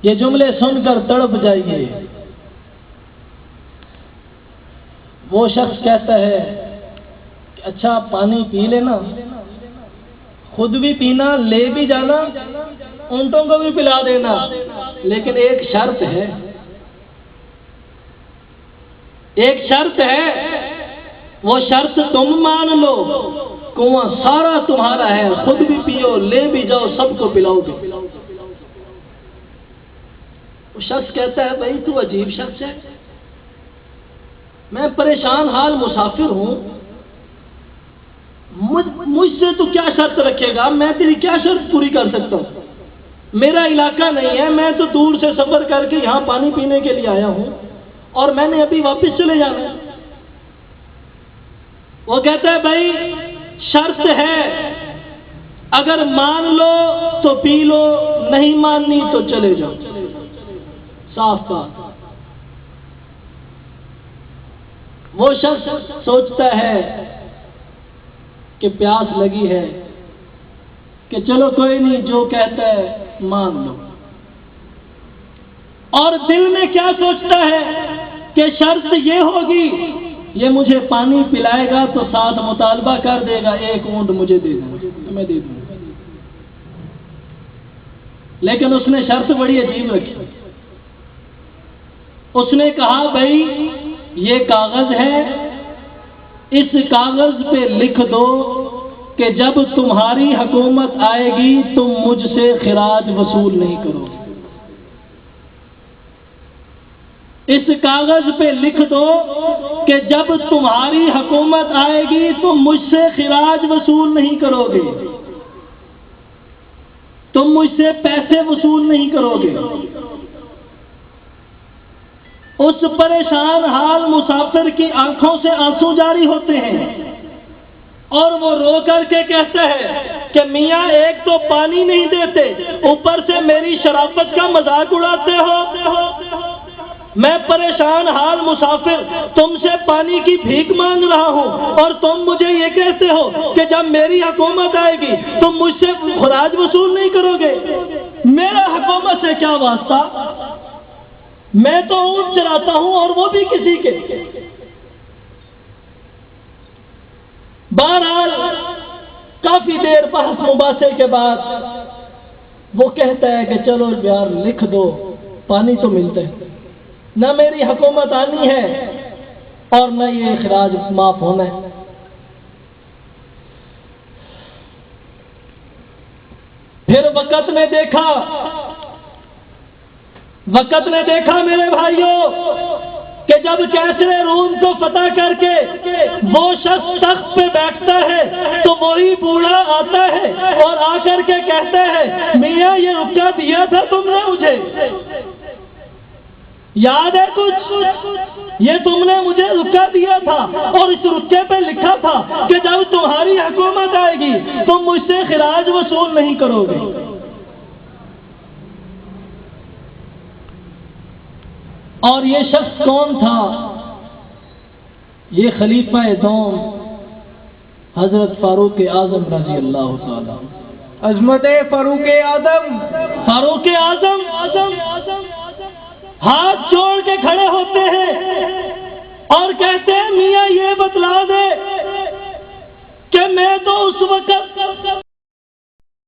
یہ جملے سن کر تڑپ جائیے۔ وہ شخص کہتا ہے کہ اچھا پانی پی لینا، خود بھی پینا، لے بھی جانا، اونٹوں کو بھی پلا دینا، لیکن ایک شرط ہے، ایک شرط ہے، وہ شرط تم مان لو، کنواں سارا تمہارا ہے، خود بھی پیو، لے بھی جاؤ، سب کو پلاؤ گے۔ وہ شخص کہتا ہے بھائی تو عجیب شخص ہے، میں پریشان حال مسافر ہوں، مجھ سے تو کیا شرط رکھے گا، میں تیری کیا شرط پوری کر سکتا ہوں، میرا علاقہ نہیں ہے، میں تو دور سے سفر کر کے یہاں پانی پینے کے لیے آیا ہوں اور میں نے ابھی واپس چلے جانا ہے۔ وہ کہتا ہے بھائی شرط ہے، اگر مان لو تو پی لو، نہیں ماننی تو چلے جاؤ، صاف بات۔ وہ شخص سوچتا ہے کہ پیاس لگی ہے کہ چلو کوئی نہیں، جو کہتا ہے مان لو، اور دل میں کیا سوچتا ہے کہ شرط یہ ہوگی، یہ مجھے پانی پلائے گا تو ساتھ مطالبہ کر دے گا ایک اونٹ مجھے دے دوں، میں دے دوں۔ لیکن اس نے شرط بڑی عجیب رکھی، اس نے کہا بھائی یہ کاغذ ہے، اس کاغذ پہ لکھ دو کہ جب تمہاری حکومت آئے گی تم مجھ سے خراج وصول نہیں کرو گے۔ اس کاغذ پہ لکھ دو کہ جب تمہاری حکومت آئے گی تم مجھ سے خراج وصول نہیں کرو گے، تم مجھ سے پیسے وصول نہیں کرو گے۔ اس پریشان حال مسافر کی آنکھوں سے آنسو جاری ہوتے ہیں اور وہ رو کر کے کہتا ہے کہ میاں ایک تو پانی نہیں دیتے، اوپر سے میری شرافت کا مذاق اڑاتے ہو، میں پریشان حال مسافر تم سے پانی کی بھیک مانگ رہا ہوں اور تم مجھے یہ کہتے ہو کہ جب میری حکومت آئے گی تم مجھ سے خراج وصول نہیں کرو گے۔ میرا حکومت سے کیا واسطہ، میں تو اونٹ چراتا ہوں اور وہ بھی کسی کے۔ بہرحال کافی دیر بحث مباحثے کے بعد وہ کہتا ہے کہ چلو یار لکھ دو، پانی تو ملتا ہے، نہ میری حکومت آنی ہے اور نہ یہ اخراج معاف ہونا ہے۔ پھر وقت نے دیکھا میرے بھائیوں کہ جب کیسرے روم کو فتح کر کے وہ شخص تخت پہ بیٹھتا ہے تو وہی بوڑھا آتا ہے اور آ کر کے کہتا ہے میاں یہ رکا دیا تھا تم نے مجھے، یاد ہے کچھ، یہ تم نے مجھے رکا دیا تھا اور اس رکے پہ لکھا تھا کہ جب تمہاری حکومت آئے گی تم مجھ سے خراج وصول نہیں کرو گے۔ اور یہ شخص کون تھا؟ یہ خلیفہ دوم حضرت فاروق اعظم رضی اللہ تعالی، عظمت فاروق اعظم ہاتھ جوڑ کے کھڑے ہوتے ہیں اور کہتے ہیں میاں یہ بتلا دے کہ میں تو اس وقت